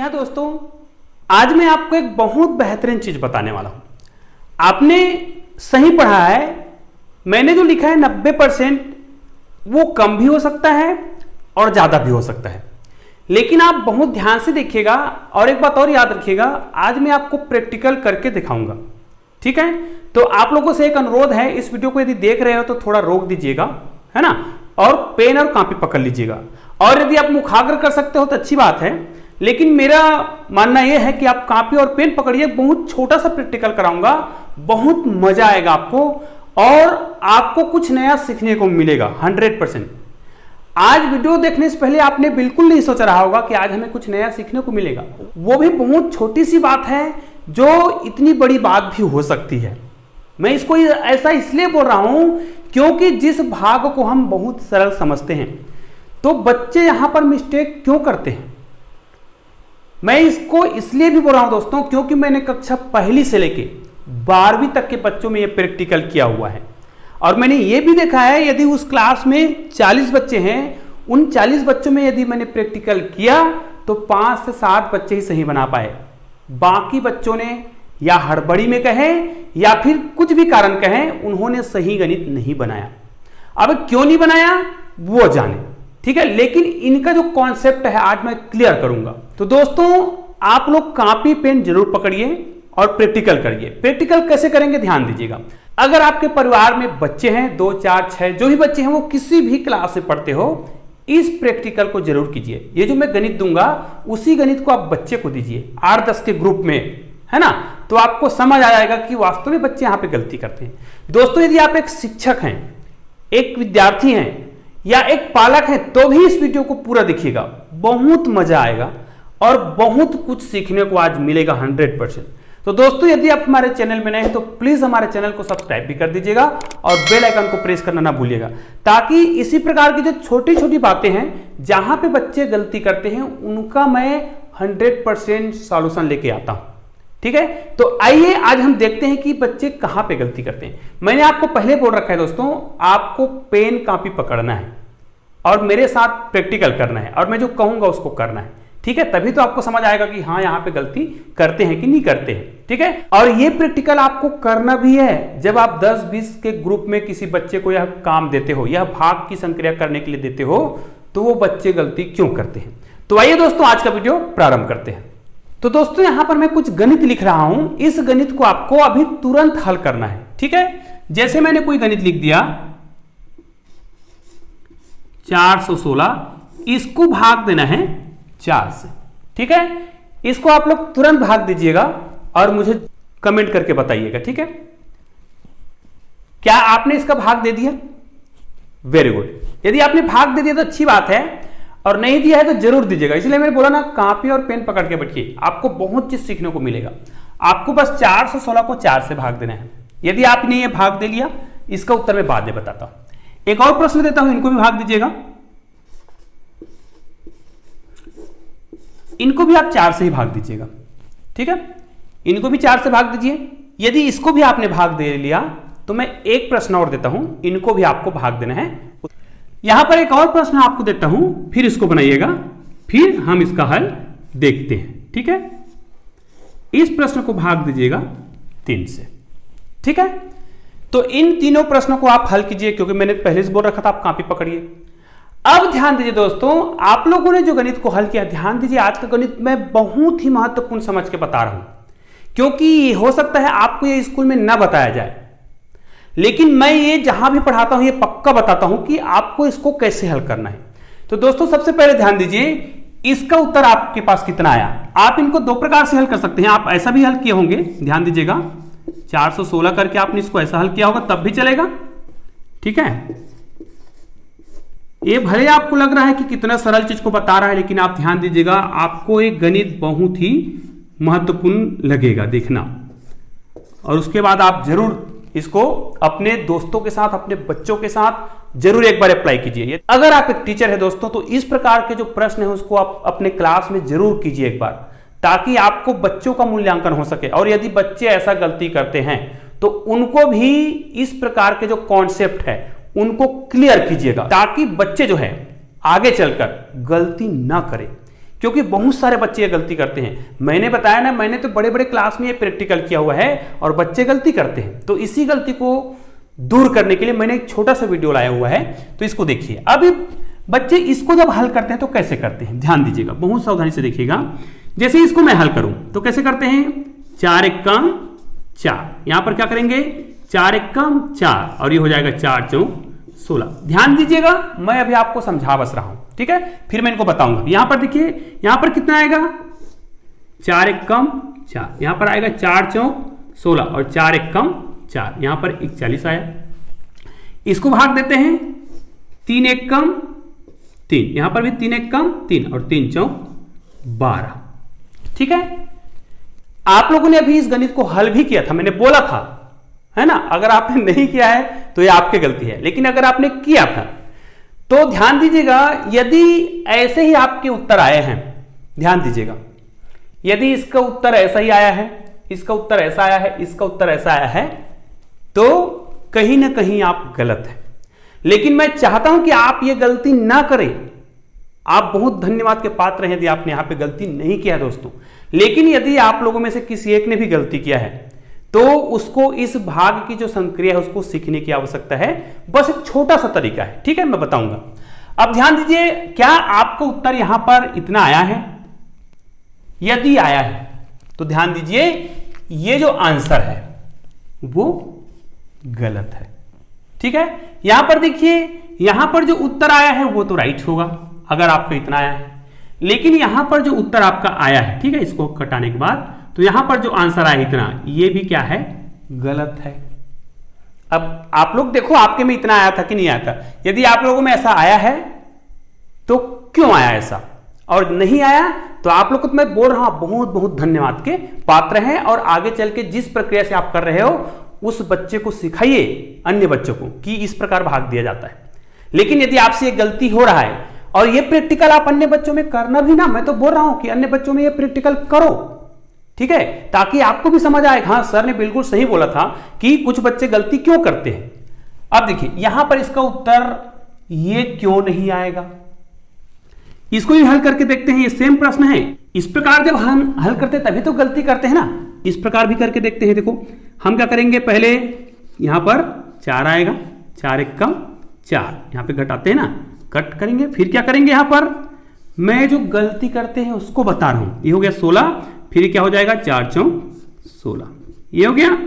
हाँ दोस्तों, आज मैं आपको एक बहुत बेहतरीन चीज बताने वाला हूं। आपने सही पढ़ा है, मैंने जो लिखा है 90% वो कम भी हो सकता है और ज्यादा भी हो सकता है, लेकिन आप बहुत ध्यान से देखिएगा। और एक बात और याद रखिएगा, आज मैं आपको प्रैक्टिकल करके दिखाऊंगा, ठीक है। तो आप लोगों से एक अनुरोध है, इस वीडियो को यदि देख रहे हो तो थोड़ा रोक दीजिएगा, है ना, और पेन और कॉपी पकड़ लीजिएगा। और यदि आप मुखाग्र कर सकते हो तो अच्छी बात है, लेकिन मेरा मानना यह है कि आप कॉपी और पेन पकड़िए। बहुत छोटा सा प्रैक्टिकल कराऊंगा, बहुत मजा आएगा आपको और आपको कुछ नया सीखने को मिलेगा 100%। आज वीडियो देखने से पहले आपने बिल्कुल नहीं सोचा रहा होगा कि आज हमें कुछ नया सीखने को मिलेगा, वो भी बहुत छोटी सी बात है जो इतनी बड़ी बात भी हो सकती है। मैं इसको ऐसा इसलिए बोल रहा हूं क्योंकि जिस भाग को हम बहुत सरल समझते हैं, तो बच्चे यहां पर मिस्टेक क्यों करते हैं। मैं इसको इसलिए भी बोल रहा हूं दोस्तों, क्योंकि मैंने कक्षा पहली से लेके 12वीं तक के बच्चों में यह प्रैक्टिकल किया हुआ है। और मैंने यह भी देखा है, यदि उस क्लास में 40 बच्चे हैं, उन 40 बच्चों में यदि मैंने प्रैक्टिकल किया तो 5 से 7 बच्चे ही सही बना पाए। बाकी बच्चों ने या हड़बड़ी में कहें या फिर कुछ भी कारण कहें, उन्होंने सही गणित नहीं बनाया। अब क्यों नहीं बनाया वो जाने, ठीक है, लेकिन इनका जो कॉन्सेप्ट है आज मैं क्लियर करूंगा। तो दोस्तों, आप लोग कॉपी पेन जरूर पकड़िए और प्रैक्टिकल करिए। प्रैक्टिकल कैसे करेंगे ध्यान दीजिएगा। अगर आपके परिवार में बच्चे हैं 2, 4, 6, जो भी बच्चे हैं वो किसी भी क्लास से पढ़ते हो, इस प्रैक्टिकल को जरूर कीजिए। ये जो मैं गणित दूंगा उसी गणित को आप बच्चे को दीजिए 8-10 के ग्रुप में, है ना, तो आपको समझ आ जाएगा कि वास्तव में बच्चे यहां पे गलती करते हैं। दोस्तों, यदि आप एक शिक्षक हैं, एक विद्यार्थी हैं या एक पालक हैं, तो भी इस वीडियो को पूरा देखिएगा, बहुत मजा आएगा और बहुत कुछ सीखने को आज मिलेगा 100%। तो दोस्तों, यदि आप हमारे चैनल में नए हैं तो प्लीज हमारे चैनल को सब्सक्राइब भी कर दीजिएगा और बेल आइकन को प्रेस करना ना भूलिएगा, ताकि इसी प्रकार की जो छोटी छोटी बातें हैं जहां पे बच्चे गलती करते हैं उनका मैं 100% सॉल्यूशन लेके आता हूं, ठीक है। तो आइए आज हम देखते हैं कि बच्चे कहां पे गलती करते हैं। मैंने आपको पहले बोल रखा है दोस्तों, आपको पेन कॉपी पकड़ना है और मेरे साथ प्रैक्टिकल करना है और मैं जो कहूंगा उसको करना है, ठीक है। तभी तो आपको समझ आएगा कि हाँ यहां पे गलती करते हैं कि नहीं करते हैं, ठीक है। और ये प्रैक्टिकल आपको करना भी है जब आप 10-20 के ग्रुप में किसी बच्चे को यह काम देते हो, यह भाग की संक्रिया करने के लिए देते हो, तो वो बच्चे गलती क्यों करते हैं। तो आइए दोस्तों, आज का वीडियो प्रारंभ करते हैं। तो दोस्तों, यहां पर मैं कुछ गणित लिख रहा हूं, इस गणित को आपको अभी तुरंत हल करना है, ठीक है। जैसे मैंने कोई गणित लिख दिया 416, इसको भाग देना है 4 से, ठीक है। इसको आप लोग तुरंत भाग दीजिएगा और मुझे कमेंट करके बताइएगा, ठीक है। क्या आपने इसका भाग दे दिया? Very good. यदि आपने भाग दे दिया तो अच्छी बात है, और नहीं दिया है तो जरूर दीजिएगा। इसलिए मैंने बोला ना, कॉपी और पेन पकड़ के बैठिए, आपको बहुत चीज सीखने को मिलेगा। आपको बस 416 को 4 से भाग देना है। यदि आपने ये भाग दे लिया, इसका उत्तर मैं बाद में बताता हूं। एक और प्रश्न देता हूं, इनको भी भाग दीजिएगा। इनको भी आप 4 से ही भाग दीजिएगा, ठीक है। इनको भी 4 से भाग दीजिए। यदि इसको भी आपने भाग दे लिया तो मैं एक प्रश्न और देता हूं, इनको भी आपको भाग देना है। यहां पर एक और प्रश्न आपको देता हूं, फिर इसको बनाइएगा, फिर हम इसका हल देखते हैं, ठीक है। इस प्रश्न को भाग दीजिएगा 3 से, ठीक है। तो इन तीनों प्रश्नों को आप हल कीजिए, क्योंकि मैंने पहले से बोल रखा था आप कॉपी पकड़िए। अब ध्यान दीजिए दोस्तों, आप लोगों ने जो गणित को हल किया, ध्यान दीजिए, आज का गणित मैं बहुत ही महत्वपूर्ण समझ के बता रहा हूं, क्योंकि हो सकता है आपको ये स्कूल में ना बताया जाए, लेकिन मैं ये जहां भी पढ़ाता हूं ये पक्का बताता हूं कि आपको इसको कैसे हल करना है। तो दोस्तों, सबसे पहले ध्यान दीजिए, इसका उत्तर आपके पास कितना आया। आप इनको 2 प्रकार से हल कर सकते हैं। आप ऐसा भी हल किए होंगे, ध्यान दीजिएगा, 416 करके आपने इसको ऐसा हल किया होगा, तब भी चलेगा, ठीक है। ये भले आपको लग रहा है कि कितना सरल चीज को बता रहा है, लेकिन आप ध्यान दीजिएगा, आपको एक गणित बहुत ही महत्वपूर्ण लगेगा, देखना। और उसके बाद आप जरूर इसको अपने दोस्तों के साथ, अपने बच्चों के साथ जरूर एक बार अप्लाई कीजिए। अगर आप एक टीचर है दोस्तों, तो इस प्रकार के जो प्रश्न है उसको आप अपने क्लास में जरूर कीजिए एक बार, ताकि आपको बच्चों का मूल्यांकन हो सके। और यदि बच्चे ऐसा गलती करते हैं तो उनको भी इस प्रकार के जो कॉन्सेप्ट है उनको क्लियर कीजिएगा, ताकि बच्चे जो है आगे चलकर गलती ना करें। क्योंकि बहुत सारे बच्चे ये गलती करते हैं। मैंने बताया ना, मैंने तो बड़े बड़े क्लास में ये प्रैक्टिकल किया हुआ है और बच्चे गलती करते हैं। तो इसी गलती को दूर करने के लिए मैंने एक छोटा सा वीडियो लाया हुआ है, तो इसको देखिए। अब बच्चे इसको जब हल करते हैं तो कैसे करते हैं, ध्यान दीजिएगा, बहुत सावधानी से देखिएगा। जैसे इसको मैं हल करूं तो कैसे करते हैं, 4 एकम 4, यहां पर क्या करेंगे 4 एकम 4 और ये हो जाएगा 4 चौक 16। ध्यान दीजिएगा, मैं अभी आपको समझा बस रहा हूं, ठीक है, फिर मैं इनको बताऊंगा। यहां पर देखिए, यहां पर कितना आएगा 4 एकम 4, यहां पर आएगा 4 चौक 16 और 4 एकम 4, यहां पर 41 आया। इसको भाग देते हैं 3 एकम 3, यहां पर भी 3 एकम 3 और 3 चौक 12, ठीक है। आप लोगों ने अभी इस गणित को हल भी किया था, मैंने बोला था, है ना। अगर आपने नहीं किया है तो ये आपकी गलती है, लेकिन अगर आपने किया था तो ध्यान दीजिएगा, यदि ऐसे ही आपके उत्तर आए हैं, ध्यान दीजिएगा, यदि इसका उत्तर ऐसा ही आया है, इसका उत्तर ऐसा आया है, इसका उत्तर ऐसा आया है, तो कहीं ना कहीं आप गलत हैं। लेकिन मैं चाहता हूं कि आप ये गलती ना करें। आप बहुत धन्यवाद के पात्र हैं यदि आपने यहां पे गलती नहीं किया दोस्तों। लेकिन यदि आप लोगों में से किसी एक ने भी गलती किया है तो उसको इस भाग की जो संक्रिया है उसको सीखने की आवश्यकता है। बस एक छोटा सा तरीका है, ठीक है, मैं बताऊंगा। अब ध्यान दीजिए, क्या आपका उत्तर यहां पर इतना आया है? यदि आया है तो ध्यान दीजिए, ये जो आंसर है वो गलत है, ठीक है। यहां पर देखिए, यहां पर जो उत्तर आया है वो तो राइट होगा अगर आपको इतना आया है, लेकिन यहां पर जो उत्तर आपका आया है, ठीक है, इसको घटाने के बाद, तो यहां पर जो आंसर आया इतना, ये भी क्या है, गलत है। अब आप लोग देखो, आपके में इतना आया था कि नहीं आया था। यदि आप लोगों में ऐसा आया है तो क्यों आया ऐसा, और नहीं आया तो आप लोग को तो मैं बोल रहा हूं, बहुत बहुत धन्यवाद के पात्र हैं। और आगे चल के जिस प्रक्रिया से आप कर रहे हो उस बच्चे को सिखाइए अन्य बच्चों को कि इस प्रकार भाग दिया जाता है। लेकिन यदि आपसे ये गलती हो रहा है और ये प्रैक्टिकल आप अन्य बच्चों में करना भी ना, मैं तो बोल रहा हूं कि अन्य बच्चों में ये प्रैक्टिकल करो, ठीक है, ताकि आपको भी समझ आए, हाँ सर ने बिल्कुल सही बोला था कि कुछ बच्चे गलती क्यों करते हैं। अब देखिए, यहां पर इसका उत्तर ये क्यों नहीं आएगा, इसको भी हल करके देखते हैं। ये सेम प्रश्न है, इस प्रकार जब हम हल करते हैं तभी तो गलती करते हैं ना। इस प्रकार भी करके देखते हैं। देखो हम क्या करेंगे, पहले यहां पर 4 आएगा, 4 एकम 4, यहां पे घटाते हैं ना, कट करेंगे। फिर क्या करेंगे, यहां पर मैं जो गलती करते हैं उसको बता रहा हूं। ये हो गया 16, फिर क्या हो जाएगा 4 चौक 16, ये हो गया।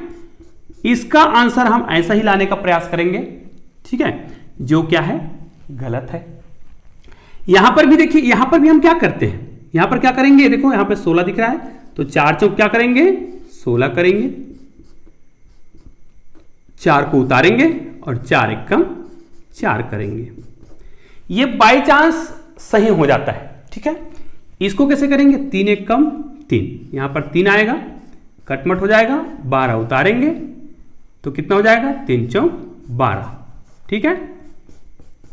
इसका आंसर हम ऐसा ही लाने का प्रयास करेंगे, ठीक है, जो क्या है, गलत है। यहां पर भी देखिए, यहां पर भी हम क्या करते हैं, यहां पर क्या करेंगे, देखो यहां पर 16 दिख रहा है, तो 4 चौक क्या करेंगे, 16 करेंगे, 4 को उतारेंगे और 4 एकम 4 करेंगे। ये बाई चांस सही हो जाता है, ठीक है। इसको कैसे करेंगे, 3 एकम 3, यहां पर 3 आएगा, कटमट हो जाएगा, 12 उतारेंगे तो कितना हो जाएगा, 3 चौक 12, ठीक है।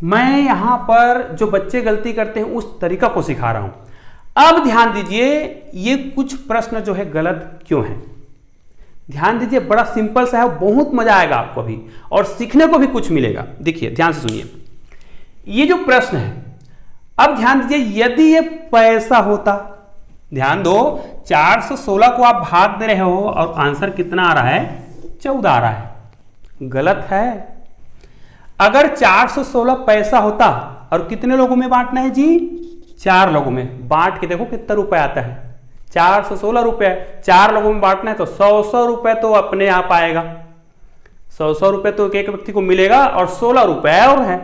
मैं यहां पर जो बच्चे गलती करते हैं उस तरीका को सिखा रहा हूं। अब ध्यान दीजिए, ये कुछ प्रश्न जो है गलत क्यों है, ध्यान दीजिए, बड़ा सिंपल सा है, बहुत मजा आएगा आपको भी और सीखने को भी कुछ मिलेगा। देखिए ध्यान से सुनिए, ये जो प्रश्न है, अब ध्यान दीजिए, यदि ये पैसा होता, ध्यान दो, 416 को आप भाग दे रहे हो और आंसर कितना आ रहा है, 14 आ रहा है, गलत है। अगर 416 पैसा होता और कितने लोगों में बांटना है जी, 4 लोगों में, बांट के देखो कितना रुपए आता है, 416 रुपए, 4 लोगों में बांटना है तो 100 रुपए तो अपने आप आएगा, 100 रुपए तो एक व्यक्ति को मिलेगा और 16 रुपए और है,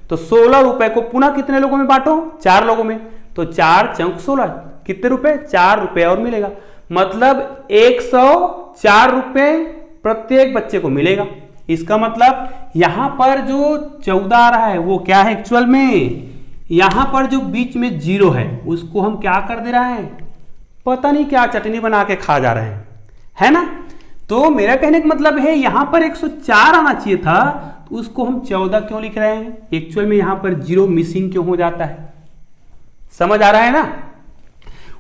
तो 16 रुपए को पुनः कितने लोगों में बांटो, 4 लोगों में, तो 4 चौक 16, कितने रुपए, 4 रुपए और मिलेगा, मतलब 104 रुपए प्रत्येक बच्चे को मिलेगा। इसका मतलब यहां पर जो 14 आ रहा है वो क्या है एक्चुअल में, यहां पर जो बीच में 0 है उसको हम क्या कर दे रहे हैं, पता नहीं क्या चटनी बना के खा जा रहे हैं, है ना। तो मेरा कहने का मतलब है, यहां पर 104 आना चाहिए था, तो उसको हम 14 क्यों लिख रहे हैं, एक्चुअल में यहां पर 0 मिसिंग क्यों हो जाता है, समझ आ रहा है ना।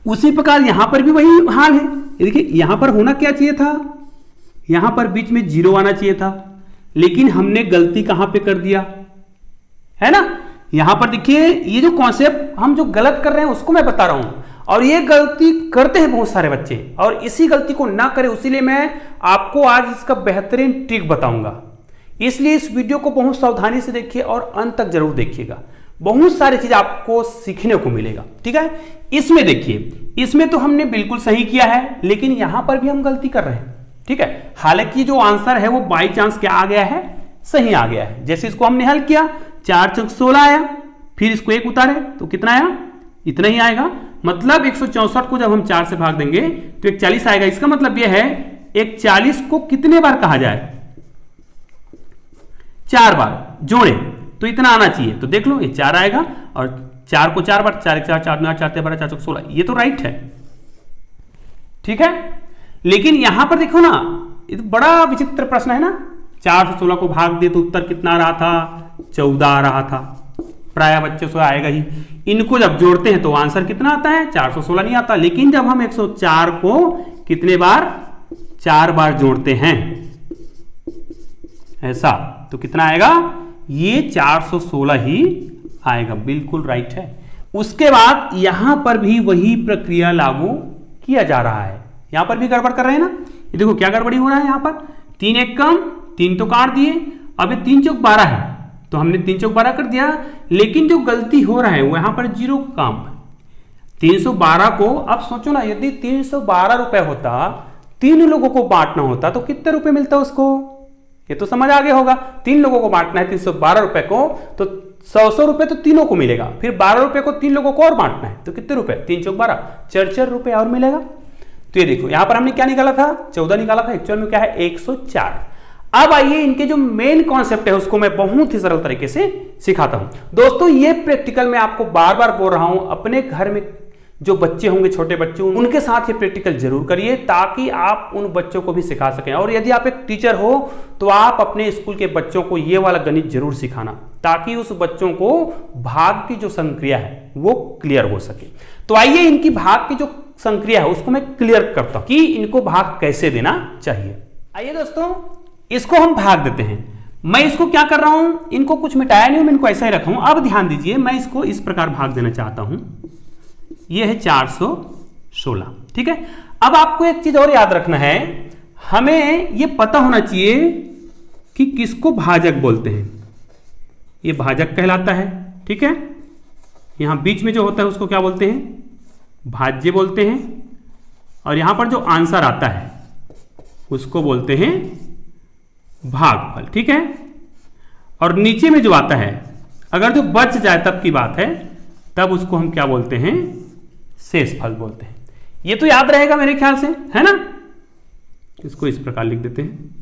उसी प्रकार यहां पर भी वही हाल है। देखिए यहां पर होना क्या चाहिए था, यहां पर बीच में 0 आना चाहिए था, लेकिन हमने गलती कहां पे कर दिया, है ना, यहां पर देखिए ये जो कॉन्सेप्ट हम जो गलत कर रहे हैं उसको मैं बता रहा हूं, और ये गलती करते हैं बहुत सारे बच्चे, और इसी गलती को ना करें उसीलिए मैं आपको आज इसका बेहतरीन ट्रिक बताऊंगा। इसलिए इस वीडियो को बहुत सावधानी से देखिए और अंत तक जरूर देखिएगा, बहुत सारी चीज आपको सीखने को मिलेगा। ठीक है, इसमें देखिए, इसमें तो हमने बिल्कुल सही किया है, लेकिन यहां पर भी हम गलती कर रहे हैं। ठीक है, हालांकि जो आंसर है वो बाई चांस क्या आ गया है, सही आ गया है। जैसे इसको हमने हल किया, 4 चौक 16 आया, फिर इसको 1 उतारे तो कितना आया, इतना ही आएगा। मतलब 164 को जब हम 4 से भाग देंगे तो 140 आएगा। इसका मतलब यह है 140 को कितने बार कहा जाए, 4 बार जोड़े तो इतना आना चाहिए। तो देख लो ये 4 आएगा, और 4 को 4 बार, 4 1 4 4 9 4 12 4 16, ये तो राइट है। ठीक है, लेकिन यहां पर देखो ना, ये तो बड़ा विचित्र प्रश्न है ना। 4 से 16 को भाग दिए तो उत्तर कितना आ रहा था, 14 आ रहा था। प्राय बच्चों से आएगा ही। इनको जब जोड़ते हैं तो आंसर कितना आता है, 416 नहीं आता। लेकिन जब हम 104 को कितने बार, 4 बार जोड़ते हैं ऐसा, तो कितना आएगा, ये 416 ही आएगा। बिल्कुल राइट है। उसके बाद यहां पर भी वही प्रक्रिया लागू किया जा रहा है। यहां पर भी गड़बड़ कर रहे हैं ना, ये देखो क्या गड़बड़ी हो रहा है। यहां पर 3 1 कम, 3 तो काट दिए, अब ये 3 चौक 12 है तो हमने 3 चौक 12 कर दिया। लेकिन जो गलती हो रहा है वो यहां पर 0 काम, 312 को अब सोचो ना, यदि 312 रुपए होता, 3 लोगों को बांटना होता तो कितने रुपए मिलता उसको, ये तो समझ आ गया होगा। 3 लोगों को बांटना है 312 रुपए को, तो 100 रुपए तो तीनों को मिलेगा, फिर 12 रुपए को 3 लोगों को और बांटना है तो कितने रुपए, 3 चौक 12, 4 रुपए और मिलेगा। तो ये देखो यहां पर हमने क्या निकाला था, 14 निकाला था, एक्चुअल में क्या है 104। अब आइए इनके जो मेन कॉन्सेप्ट है उसको मैं बहुत ही सरल तरीके से सिखाता हूं। दोस्तों ये प्रैक्टिकल मैं आपको बार बार बोल रहा हूं, अपने घर में जो बच्चे होंगे, छोटे बच्चे, उनके साथ ये प्रैक्टिकल जरूर करिए ताकि आप उन बच्चों को भी सिखा सकें। और यदि आप एक टीचर हो तो आप अपने स्कूल के बच्चों को ये वाला गणित जरूर सिखाना, ताकि उस बच्चों को भाग की जो संक्रिया है वो क्लियर हो सके। तो आइए इनकी भाग की जो संक्रिया है उसको मैं क्लियर करता हूं कि इनको भाग कैसे देना चाहिए। आइए दोस्तों, इसको हम भाग देते हैं। मैं इसको क्या कर रहा हूं, इनको कुछ मिटाया नहीं हूं, मैं इनको ऐसा ही रखा हूं। अब ध्यान दीजिए, मैं इसको इस प्रकार भाग देना चाहता हूं। यह है 416। ठीक है, अब आपको एक चीज और याद रखना है, हमें यह पता होना चाहिए कि किसको भाजक बोलते हैं। यह भाजक कहलाता है। ठीक है, यहां बीच में जो होता है उसको क्या बोलते हैं, भाज्य बोलते हैं। और यहां पर जो आंसर आता है उसको बोलते हैं भागफल। ठीक है, और नीचे में जो आता है, अगर जो बच जाए तब की बात है, तब उसको हम क्या बोलते हैं, शेषफल बोलते हैं। ये तो याद रहेगा मेरे ख्याल से, है ना। इसको इस प्रकार लिख देते हैं।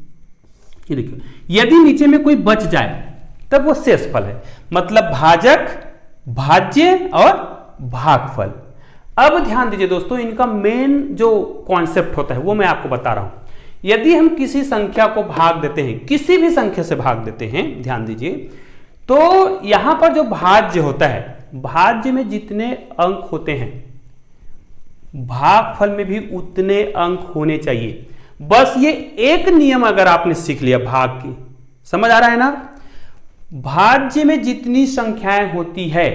ये देखिए, यदि नीचे में कोई बच जाए तब वो शेषफल है, मतलब भाजक, भाज्य और भागफल। अब ध्यान दीजिए दोस्तों, इनका मेन जो कॉन्सेप्ट होता है वो मैं आपको बता रहा हूं। यदि हम किसी संख्या को भाग देते हैं, किसी भी संख्या से भाग देते हैं, ध्यान दीजिए, तो यहां पर जो भाज्य होता है, भाज्य में जितने अंक होते हैं भागफल में भी उतने अंक होने चाहिए। बस ये एक नियम अगर आपने सीख लिया भाग की, समझ आ रहा है ना। भाज्य में जितनी संख्याएं होती है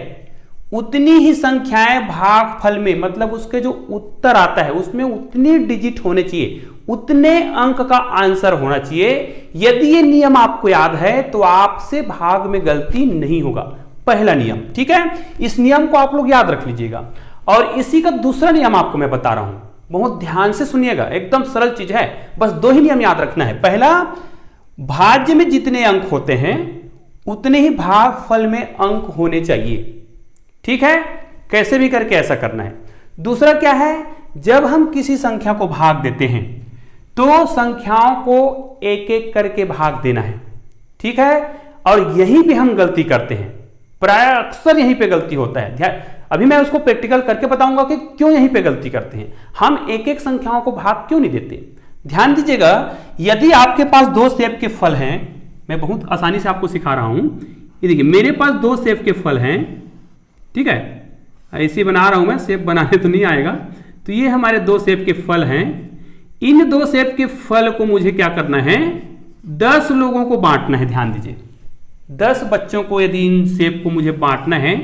उतनी ही संख्याएं भागफल में, मतलब उसके जो उत्तर आता है उसमें उतनी डिजिट होने चाहिए, उतने अंक का आंसर होना चाहिए। यदि ये नियम आपको याद है तो आपसे भाग में गलती नहीं होगा, पहला नियम। ठीक है, इस नियम को आप लोग याद रख लीजिएगा। और इसी का दूसरा नियम आपको मैं बता रहा हूं, बहुत ध्यान से सुनिएगा, एकदम सरल चीज है, बस 2 ही नियम याद रखना है। पहला, भाज्य में जितने अंक होते हैं उतने ही भागफल में अंक होने चाहिए। ठीक है, कैसे भी करके ऐसा करना है। दूसरा क्या है, जब हम किसी संख्या को भाग देते हैं तो संख्याओं को एक एक करके भाग देना है। ठीक है, और यहीं पे हम गलती करते हैं, प्राय अक्सर यहीं पे गलती होता है। अभी मैं उसको प्रैक्टिकल करके बताऊंगा कि क्यों यहीं पे गलती करते हैं। हम एक एक संख्याओं को भाग क्यों नहीं देते। ध्यान दीजिएगा, यदि आपके पास 2 शेप के फल हैं, मैं बहुत आसानी से आपको सिखा रहा हूं। ये देखिए, मेरे पास 2 शेप के फल हैं। ठीक है, ऐसे बना रहा हूं मैं, शेप बनाने तो नहीं आएगा। तो ये हमारे 2 शेप के फल हैं। इन 2 शेप के फल को मुझे क्या करना है, 10 लोगों को बांटना है। ध्यान दीजिए, 10 बच्चों को यदि इन सेब को मुझे बांटना है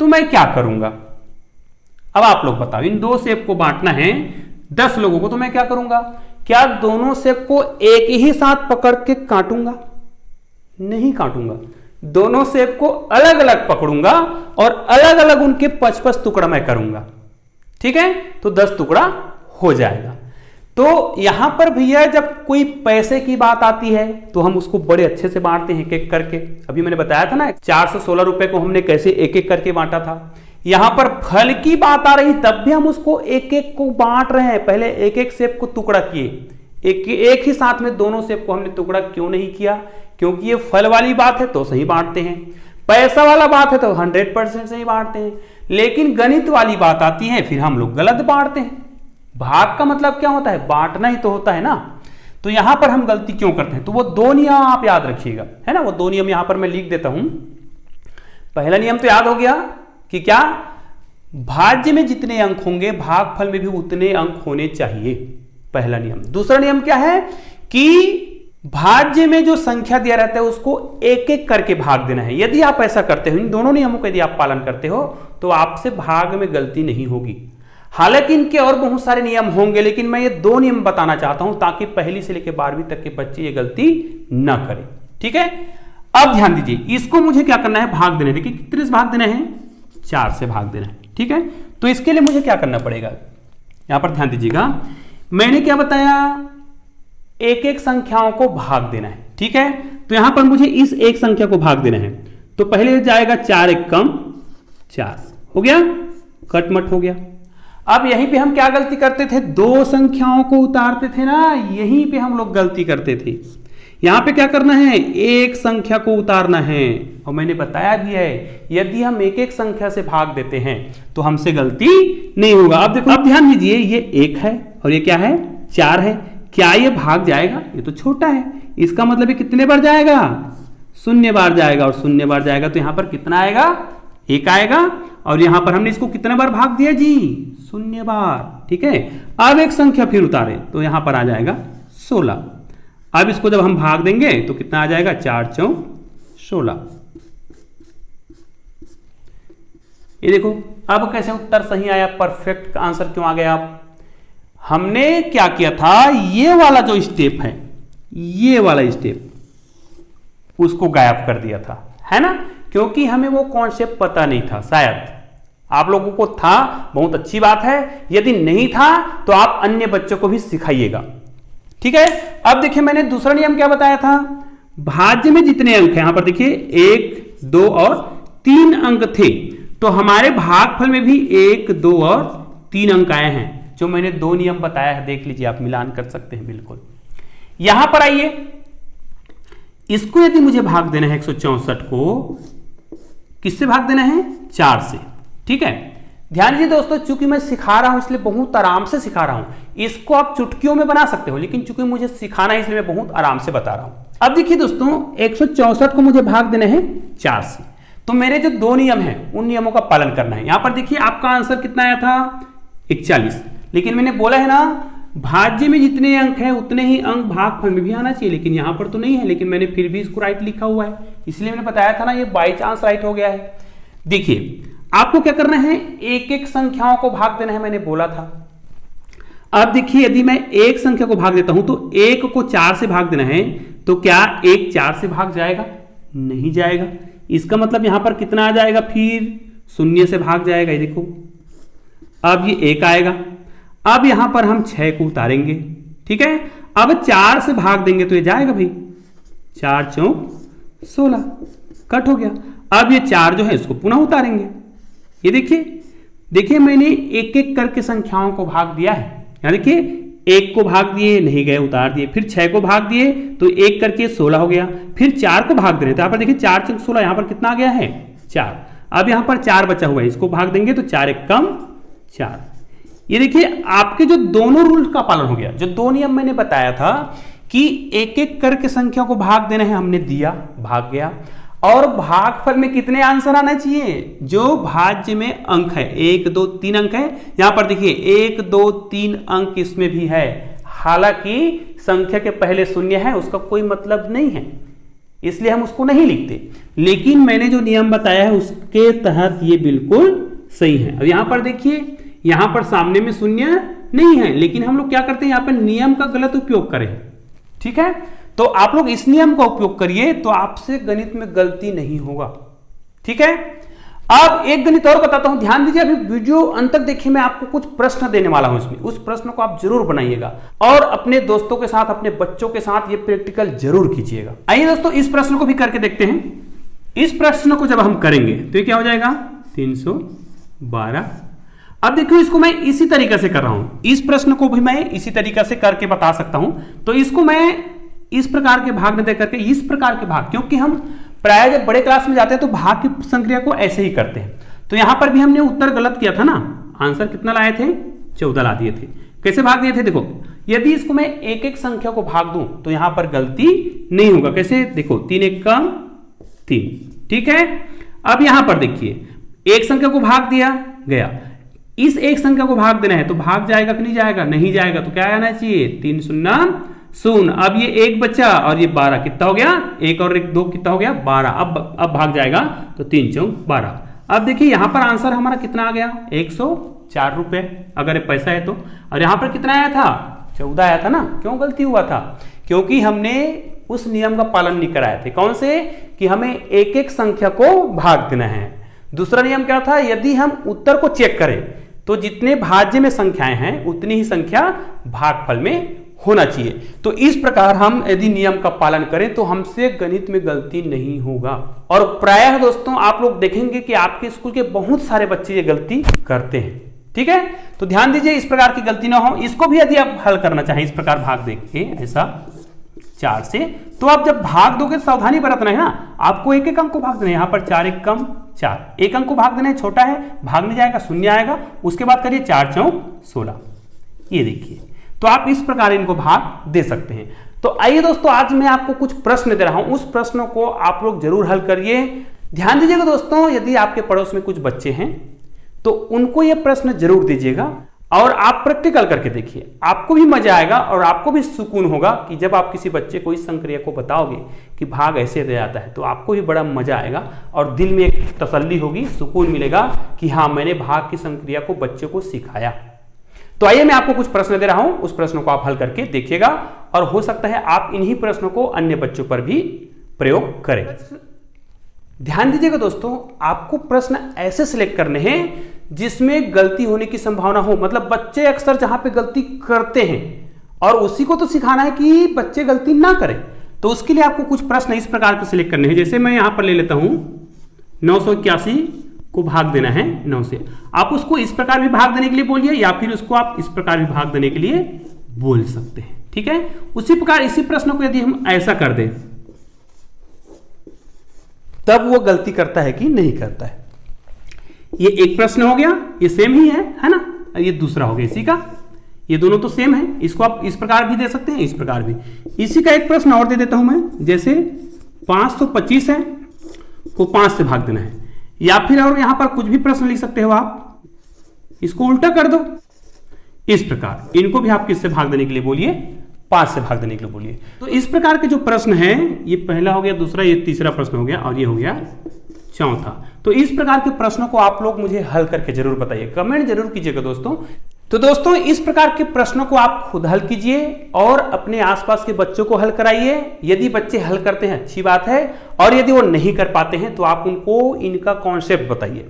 तो मैं क्या करूंगा? अब आप लोग बताओ, इन 2 सेब को बांटना है 10 लोगों को, तो मैं क्या करूंगा? क्या दोनों सेब को एक ही साथ पकड़ के काटूंगा? नहीं काटूंगा, दोनों सेब को अलग अलग पकड़ूंगा और अलग अलग उनके 5-5 टुकड़ा मैं करूंगा। ठीक है, तो 10 टुकड़ा हो जाएगा। तो यहां पर भैया जब कोई पैसे की बात आती है तो हम उसको बड़े अच्छे से बांटते हैं एक एक करके। अभी मैंने बताया था ना 416 रुपए को हमने कैसे एक एक करके बांटा था। यहां पर फल की बात आ रही तब भी हम उसको एक एक को बांट रहे हैं। पहले एक एक सेब को टुकड़ा किए, एक ही साथ में दोनों सेब को हमने टुकड़ा क्यों नहीं किया? क्योंकि ये फल वाली बात है तो सही बांटते हैं, पैसा वाला बात है तो 100% सही बांटते हैं, लेकिन गणित वाली बात आती है फिर हम लोग गलत बांटते हैं। भाग का मतलब क्या होता है? बांटना ही तो होता है ना। तो यहां पर हम गलती क्यों करते हैं? तो वो 2 नियम आप याद रखिएगा, है ना। वो 2 नियम यहां पर मैं लिख देता हूं। पहला नियम तो याद हो गया कि क्या? भाज्य में जितने अंक होंगे भागफल में भी उतने अंक होने चाहिए, पहला नियम। दूसरा नियम क्या है कि भाज्य में जो संख्या दिया रहता है उसको एक एक करके भाग देना है। यदि आप ऐसा करते हो, इन दोनों नियमों का यदि आप पालन करते हो तो आपसे भाग में गलती नहीं होगी। हालांकि इनके और बहुत सारे नियम होंगे, लेकिन मैं ये 2 नियम बताना चाहता हूं ताकि पहली से लेकर 12वीं तक के बच्चे ये गलती ना करें। ठीक है, अब ध्यान दीजिए, इसको मुझे क्या करना है? भाग देना है। देखिए कितने से भाग देना है? 4 से भाग देना है। ठीक है, तो इसके लिए मुझे क्या करना पड़ेगा? यहां पर ध्यान दीजिएगा, मैंने क्या बताया? एक एक संख्याओं को भाग देना है। ठीक है, तो यहां पर मुझे इस एक संख्या को भाग देना है। तो पहले जाएगा 4 एक कम 4, हो गया, कटमट हो गया। अब यहीं पे हम क्या गलती करते थे? 2 संख्याओं को उतारते थे ना, यहीं पे हम लोग गलती करते थे। यहां पे क्या करना है? एक संख्या को उतारना है। और मैंने बताया भी है यदि हम एक एक संख्या से भाग देते हैं तो हमसे गलती नहीं होगा। अब देखो, अब ध्यान दीजिए, ये 1 है और ये क्या है? 4 है। क्या ये भाग जाएगा? ये तो छोटा है, इसका मतलब ये कितने बार जाएगा? 0 बार जाएगा, और 0 बार जाएगा तो यहां पर कितना आएगा? 1 आएगा। और यहां पर हमने इसको कितने बार भाग दिया जी? 0 बार। ठीक है, अब एक संख्या फिर उतारे तो यहां पर आ जाएगा 16। अब इसको जब हम भाग देंगे तो कितना आ जाएगा? 4 4 16। ये देखो, अब कैसे उत्तर सही आया? परफेक्ट आंसर क्यों आ गया? हमने क्या किया था? ये वाला जो स्टेप है, ये वाला स्टेप उसको गायब कर दिया था, है ना, क्योंकि हमें वो कॉन्सेप्ट पता नहीं था। शायद आप लोगों को था, बहुत अच्छी बात है। यदि नहीं था तो आप अन्य बच्चों को भी सिखाइएगा। ठीक है, अब देखिए मैंने दूसरा नियम क्या बताया था? भाज्य में जितने अंक हैं, यहां पर देखिए 1 2 और 3 अंक थे, तो हमारे भागफल में भी 1 2 और 3 अंक आए हैं। जो मैंने 2 नियम बताया है, देख लीजिए, आप मिलान कर सकते हैं बिल्कुल। यहां पर आइए, इसको यदि मुझे भाग देना है 164 को, किससे भाग देना है? 4 से। ठीक है, ध्यान दीजिए दोस्तों, चूंकि मैं सिखा रहा हूं इसलिए बहुत आराम से सिखा रहा हूं। इसको आप चुटकियों में बना सकते हो, लेकिन चूंकि मुझे सिखाना है इसलिए मैं बहुत आराम से बता रहा हूं। अब देखिए दोस्तों, 164 को मुझे भाग देना है 4 से, तो मेरे जो 2 नियम हैं उन नियमों का पालन करना है। यहां पर देखिए आपका आंसर कितना आया था? 41। लेकिन मैंने बोला है ना, भाज्य में जितने अंक हैं उतने ही अंक भागफल में भी आना चाहिए, लेकिन यहां पर तो नहीं है, लेकिन मैंने फिर भी इसको राइट लिखा हुआ है, इसलिए मैंने बताया था ना, ये बाई चांस राइट हो गया है। देखिए आपको क्या करना है? एक एक संख्याओं को भाग देना है, मैंने बोला था। अब देखिए, यदि मैं एक संख्या को भाग देता हूं तो 1 को 4 से भाग देना है, तो क्या 1 4 से भाग जाएगा? नहीं जाएगा। इसका मतलब यहां पर कितना आ जाएगा? फिर 0 से भाग जाएगा। ये देखो, अब ये 1 आएगा। अब यहां पर हम 6 को उतारेंगे। ठीक है, अब 4 से भाग देंगे तो ये जाएगा भाई, 4 4 16, कट हो गया। अब ये 4 जो है इसको पुनः उतारेंगे। ये देखिए मैंने एक एक करके संख्याओं को भाग दिया है। यहां देखिए, 1 को भाग दिए, नहीं गए, उतार दिए, फिर 6 को भाग दिए तो 1 करके 16 हो गया, फिर 4 को भाग दे रहे, तो यहां पर देखिए 4 4 16, यहां पर कितना आ गया है? 4। अब यहां पर 4 बचा हुआ है, इसको भाग देंगे तो 4 1 कम 4। ये देखिए आपके जो दोनों रूल का पालन हो गया। जो 2 नियम मैंने बताया था कि एक एक करके संख्या को भाग देना है, हमने दिया, भाग गया। और भागफल में कितने आंसर आना चाहिए? जो भाज्य में अंक है, 1 2 3 अंक है, यहां पर देखिए 1 2 3 अंक इसमें भी है। हालांकि संख्या के पहले 0 है, उसका कोई मतलब नहीं है। इसलिए हम उसको नहीं लिखते, लेकिन मैंने जो नियम बताया है उसके तहत ये बिल्कुल सही है। अब यहां पर देखिए, यहां पर सामने में शून्य नहीं है, लेकिन हम लोग क्या करते हैं, यहां पर नियम का गलत उपयोग करें। ठीक है, तो आप लोग इस नियम का उपयोग करिए तो आपसे गणित में गलती नहीं होगा। ठीक है, अब एक गणित और बताता हूं, ध्यान दीजिए, अभी वीडियो अंत तक देखिए, मैं आपको कुछ प्रश्न देने वाला हूं इसमें, उस प्रश्न को आप जरूर बनाइएगा और अपने दोस्तों के साथ, अपने बच्चों के साथ ये प्रैक्टिकल जरूर कीजिएगा। आइए दोस्तों, इस प्रश्न को भी करके देखते हैं। इस प्रश्न को जब हम करेंगे तो ये क्या हो जाएगा, 312। अब देखिए, इसको मैं इसी तरीके से कर रहा हूं, इस प्रश्न को भी मैं इसी तरीके से करके बता सकता हूं। तो इसको मैं इस प्रकार के भाग न दे करके इस प्रकार के भाग, क्योंकि हम प्राय जब बड़े क्लास में जाते हैं तो भाग की संक्रिया को ऐसे ही करते हैं। तो यहां पर भी हमने उत्तर गलत किया था ना, आंसर कितना लाए थे, 14 ला दिए थे। कैसे भाग दिए थे, देखो, यदि इसको मैं एक एक संख्या को भाग दूं तो यहां पर गलती नहीं होगा। कैसे, देखो, 3 1 का 3। ठीक है, अब यहां पर देखिए, एक संख्या को भाग दिया गया, इस एक संख्या को भाग देना है तो भाग जाएगा कि नहीं जाएगा, नहीं जाएगा, तो क्या आना चाहिए, 3 0 0। अब ये एक बचा और ये 12, कितना हो गया, एक और एक 2 कितना हो गया, 12। अब भाग जाएगा तो 3 4 12। अब देखिए यहां पर आंसर हमारा कितना आ गया, 104 रुपए, अगर पैसा है तो। और यहां पर कितना आया था, 14 आया था ना। क्यों गलती हुआ था, क्योंकि हमने उस नियम का पालन नहीं कराए थे। कौन से, कि हमें एक एक संख्या को भाग देना है। दूसरा नियम क्या था, यदि हम उत्तर को चेक करें तो जितने भाज्य में संख्याएं हैं उतनी ही संख्या भागफल में होना चाहिए। तो इस प्रकार हम यदि नियम का पालन करें तो हमसे गणित में गलती नहीं होगा। और प्रायः दोस्तों आप लोग देखेंगे कि आपके स्कूल के बहुत सारे बच्चे ये गलती करते हैं। ठीक है, तो ध्यान दीजिए इस प्रकार की गलती ना हो। इसको भी यदि आप हल करना चाहें इस प्रकार भाग देके ऐसा 4 से, तो आप जब भाग दोगे सावधानी बरतना है ना, आपको एक एक अंक को भाग देना है। यहां पर 4 1 कम 4, एक अंक को भाग देना है, छोटा है, भाग नहीं जाएगा, शून्य आएगा। उसके बाद करिए 4 4 16। ये देखिए, तो आप इस प्रकार इनको भाग दे सकते हैं। तो आइए दोस्तों, आज मैं आपको कुछ प्रश्न दे रहा हूं, उस प्रश्नों को आप लोग जरूर हल करिए। ध्यान दीजिएगा दोस्तों, यदि आपके पड़ोस में कुछ बच्चे हैं तो उनको यह प्रश्न जरूर दीजिएगा और आप प्रैक्टिकल करके देखिए, आपको भी मजा आएगा और आपको भी सुकून होगा कि जब आप किसी बच्चे को इस संक्रिया को बताओगे कि भाग ऐसे दे जाता है तो आपको भी बड़ा मजा आएगा और दिल में एक तसल्ली होगी, सुकून मिलेगा कि हाँ, मैंने भाग की संक्रिया को बच्चे को सिखाया। तो आइए मैं आपको कुछ प्रश्न दे रहा हूं, उस प्रश्नों को आप हल करके देखिएगा और हो सकता है आप इन्हीं प्रश्नों को अन्य बच्चों पर भी प्रयोग करें। ध्यान दीजिएगा दोस्तों, आपको प्रश्न ऐसे सिलेक्ट करने हैं जिसमें गलती होने की संभावना हो। मतलब बच्चे अक्सर जहां पे गलती करते हैं और उसी को तो सिखाना है कि बच्चे गलती ना करें। तो उसके लिए आपको कुछ प्रश्न इस प्रकार के सिलेक्ट करने हैं। जैसे मैं यहां पर ले लेता हूं 981 को भाग देना है 9 से। आप उसको इस प्रकार भी भाग देने के लिए बोलिए या फिर उसको आप इस प्रकार भी भाग देने के लिए बोल सकते हैं। ठीक है, उसी प्रकार इसी प्रश्न को यदि हम ऐसा कर दें तब वो गलती करता है कि नहीं करता है। ये एक प्रश्न हो गया, ये सेम ही है ना। ये दूसरा हो गया इसी का, ये दोनों तो सेम है। इसको आप इस प्रकार भी दे सकते हैं, इस प्रकार भी। इसी का एक प्रश्न और दे देता हूं मैं, जैसे 525 है को 5 से भाग देना है, या फिर और यहां पर कुछ भी प्रश्न लिख सकते हो आप, इसको उल्टा कर दो इस प्रकार। इनको भी आप किससे भाग देने के लिए बोलिए, 5 से भाग देने के लिए बोलिए। तो इस प्रकार के जो प्रश्न है, ये पहला हो गया, दूसरा, ये तीसरा प्रश्न हो गया और ये हो गया चौथा। तो इस प्रकार के प्रश्नों को आप लोग मुझे हल करके जरूर बताइए, कमेंट जरूर कीजिएगा दोस्तों। तो दोस्तों इस प्रकार के प्रश्नों को आप खुद हल कीजिए और अपने आसपास के बच्चों को हल कराइए। यदि बच्चे हल करते हैं अच्छी बात है, और यदि वो नहीं कर पाते हैं तो आप उनको इनका कॉन्सेप्ट बताइए,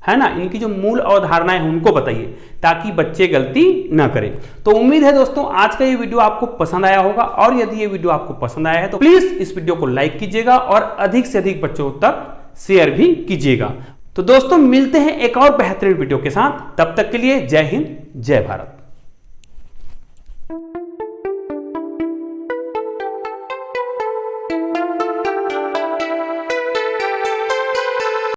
है ना, इनकी जो मूल अवधारणाएं हैं उनको बताइए ताकि बच्चे गलती ना करें। तो उम्मीद है दोस्तों आज का ये वीडियो आपको पसंद आया होगा, और यदि ये वीडियो आपको पसंद आया है तो प्लीज इस वीडियो को लाइक कीजिएगा और अधिक से अधिक बच्चों तक शेयर भी कीजिएगा। तो दोस्तों मिलते हैं एक और बेहतरीन वीडियो के साथ, तब तक के लिए जय हिंद, जय भारत।